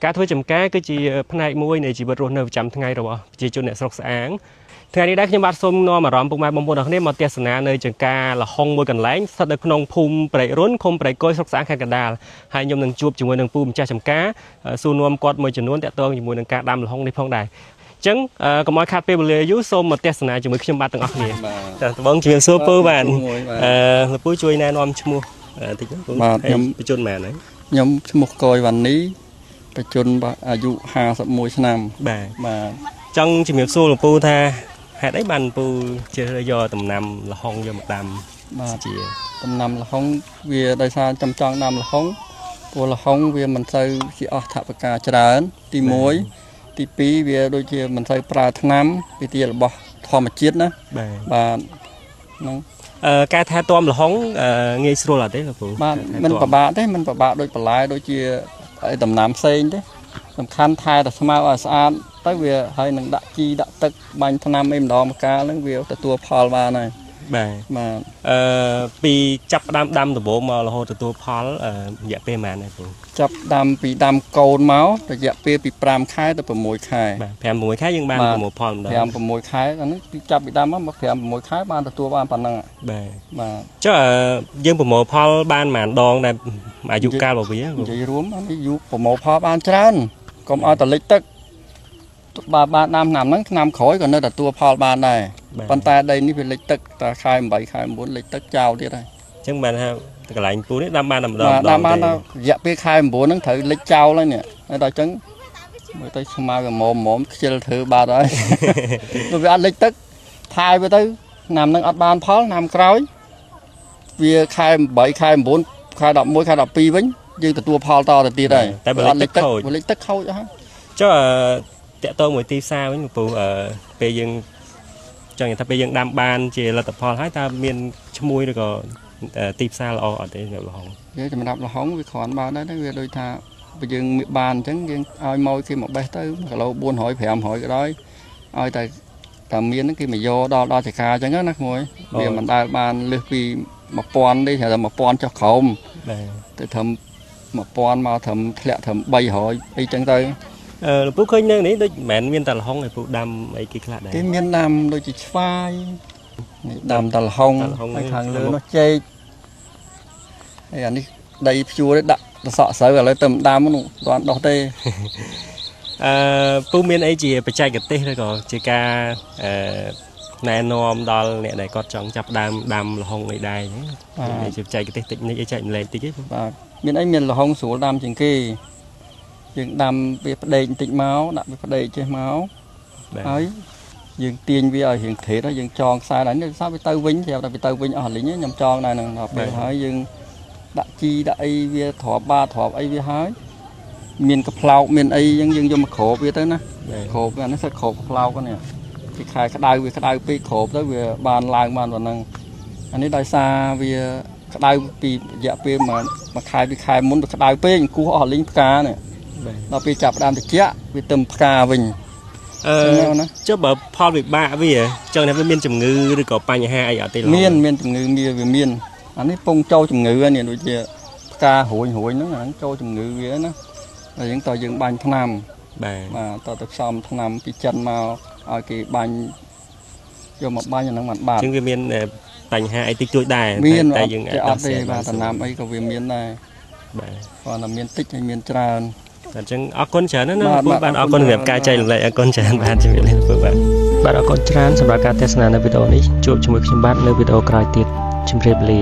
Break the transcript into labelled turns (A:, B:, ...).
A: ការធ្វើចំការគឺជាផ្នែកមួយនៃជីវិតរស់នៅប្រចាំថ្ងៃរបស់ប្រជាជនអ្នកស្រុកស្អាងថ្ងៃនេះដែរខ្ញុំបាទសូមនាំអារម្មណ៍ពុកម៉ែបងប្អូនទាំងគ្នាមកទស្សនានៅចំការល្ហុងមួយកន្លែងស្ថិតនៅក្នុងភូមិព្រែករុនឃុំព្រែកគុយស្រុកស្អាងខេត្តកណ្ដាលហើយខ្ញុំនឹងជួបជាមួយនឹងពូម្ចាស់ចំការសួរនាំគាត់មួយចំនួនតាក់ទងជាមួយនឹងការដាំល្ហុងនេះផងដែរអញ្ចឹងកុំឲ្យខាត់ពេលវេលាយូរសូមមកទស្សនាជាមួយខ្ញុំបាទទាំងអស់គ្នាចាត្បូងជំរាបសួរពូបាទលោកពូជួយណែនាំឈ្មោះតិចពូបាទខ្ញុំបញ្ជនមែនហើយ
B: ខ្ញុំឈ្មោះកយវ៉ាន់នីបញ្ជនអាយុ51ឆ្នាំ
A: បាទចង់ជំរាបសួរលោកពូថាហេតុអីបានពូជ្រើសរើសយកដំណាំល្ហុងយកមកដាំ
B: បាទជាដំណាំល្ហុងវាដោយសារចង់ដាំល្ហុងព្រោះល្ហុងវាមិនសូវជាអស់ថវិកាច្រើនទី1ទី2វាដូចជាមិនសូវប្រើថ្នាំវាជារបស់ធម្មជាតិណាបាទហ្នឹង
A: ការថែទាំល្ហុងងាយស្រួលអត់ទេលោកពូ
B: បាទមិនពិបាកទេមិនពិបាកដូចបន្លែដូចជាដំណាំផ្សេងទេសំខាន់ថែតែស្មៅឲ្យស្អាតទៅវាហើយនឹងដាក់ជីដាក់ទឹកបាញ់ថ្នាំអីម្ដងម្កាលហ្នឹងវាទទួលផលបានហើយ
A: បាទពីចាប់ផ្ដើមដាំដំបូងមករហូតទទួលផលរយៈពេលប៉ុន្មានដែរពូ
B: ចាប់ដាំពីដាំកូនមករយៈពេលពី5ខែទៅ6ខែ
A: បាទ5-6ខែយើងបានប្រមូលផលម្ដង
B: 5-6ខែអានេះពីចាប់ពីដាំមក5-6ខែបានទទួលបានប៉ុណ្ណឹង
A: បាទចុះយើងប្រមូលផលបានប៉ុន្មានដងដែរអាយុកាលរបស់វា
B: និយាយរួមអាយុប្រមូលផលបានច្រើនកុំឲ្យតលិចទឹកបានដាំឆ្នាំហ្នឹងឆ្នាំក្រោយក៏នៅទទួលផលបានដែរប៉ុន្តែដីនេះវាលិចទឹកតែខែ8ខែ9លិចទឹកចោលទៀតហើយ
A: អញ្ចឹងបានថាកន្លែងពូនេះដាំបានតែម្ដង
B: ដាំបានរយៈពេលខែ9ហ្នឹងត្រូវលិចចោលហើយនេះហើយដល់អញ្ចឹងមើលទៅស្មៅកមុំខ្ជិលធ្វើបាត់ហើយព្រោះវាអត់លិចទឹកថែវាទៅឆ្នាំហ្នឹងអត់បានផលឆ្នាំក្រោយវាខែ8ខែ9ខែ11ខែ12វិញយើងទទួលផលតទៅទៀតហើយ
A: តែបើលិចទឹកខូច
B: លិចទឹកខូចអស់ហើយ
A: ចុះតាក់ទងមួយទីផ្សារវិញពូពេលយើងចង់និយាយថាពេលយើងដាំបានជាលទ្ធផលហើយតើមានឈ្មោះឬក៏ទីផ្សារល្អអត់ទេសម្រាប់ល្ហុង
B: វាសម្រាប់ល្ហុងវាគ្រាន់បានដែរវាដូចថាបើយើងបានអញ្ចឹងយើងឲ្យមកគេមកបេះទៅ1គីឡូ400 500ក៏ដោយឲ្យតែមានហ្នឹងគេមកយកដល់ចកាអញ្ចឹងណាក្មួយវាមិនដែលបានលើសពី1000ទេតែ1000ចុះក្រោមទៅត្រឹម1000មកត្រឹមធ្លាក់ត្រឹម300អីចឹងទៅ
A: លោកពូឃើញនៅនេះដូចមិនមែនមានតែល្ហុងឯពូដាំអីគេខ្លះដែរ
B: គេមានដាំដូចជាស្វាយនេះដាំតែល្ហុងហើយខាងលើនោះចេកហើយអានេះដីភ្ជួរនេះដាក់សក់ស្រូវឥឡូវទៅដាំនោះអត់ដោះទេ
A: ពូមានអីជាបច្ចេកទេសឬក៏ជាការណែនាំដល់អ្នកដែលគាត់ចង់ចាប់ដើមដាំល្ហុងអីដែរជាបច្ចេកទេសតិចនិចអីចែកម្លែកតិចទេ
B: បាទមានអីមានល្ហុងស្រួលដាំជាងគេយើងដាំវាផ្ដេកបន្តិចមកដាក់វាផ្ដេកចេះមកហើយយើងទាញវាឲ្យរៀងត្រេតហើយយើងចងខ្សែដែរនេះថាវាទៅវិញប្រាប់ថាវាទៅវិញអស់លីងខ្ញុំចងដែរនឹងដល់ពេលហើយយើងដាក់ជីដាក់អីវាទ្រាប់បាទ្រាប់អីវាហើយមានកផ្លោកមានអីយើងយកមកគ្របវាទៅណាគ្របអានេះសិតគ្របផ្លោកនេះពីខែក្តៅវាក្តៅពេកគ្របទៅវាបានឡើងបានប៉ុណ្ណឹងអានេះដោយសារវាក្តៅពីរយៈពេលមួយខែពីខែមុនវាក្តៅពេកគោះអស់លីងផ្កានេះដល់ពេលចាប់ដើមត្រជាក់វាទៅផ្កាវិញ
A: ចុះបើផលវិបាកវាចឹងថាវាមានជំងឺឬក៏បញ្ហាអីអត់ទេ
B: មានជំងឺវាមានអានេះពងចូលជំងឺនេះដូចជាផ្ការួញហ្នឹងអាហ្នឹងចូលជំងឺវាណាហើយយើងតើយើងបាញ់ថ្នាំបាទតើទៅផ្សំថ្នាំពីចិនមកឲ្យគេបាញ់យកមកបាញ់អាហ្នឹងមិនបាន
A: ចឹងវាមានបញ្ហាអីតិចតួចដែរ
B: តែយើងអត់ទេបាទថ្នាំអីក៏វាមានដែរ
A: បាទ
B: គាត់តែមានតិចហើយមានច្រើន
A: អញ្ចឹងអរគុណច្រើនណាស់ពូបាទអរគុណសម្រាប់ការចែករំលែកអរគុណច្រើនបាទជំរាបលាពូបាទអរគុណច្រើនសម្រាប់ការទស្សនានៅវីដេអូនេះជួបជាមួយខ្ញុំបាទនៅវីដេអូក្រោយទៀតជំរាបលា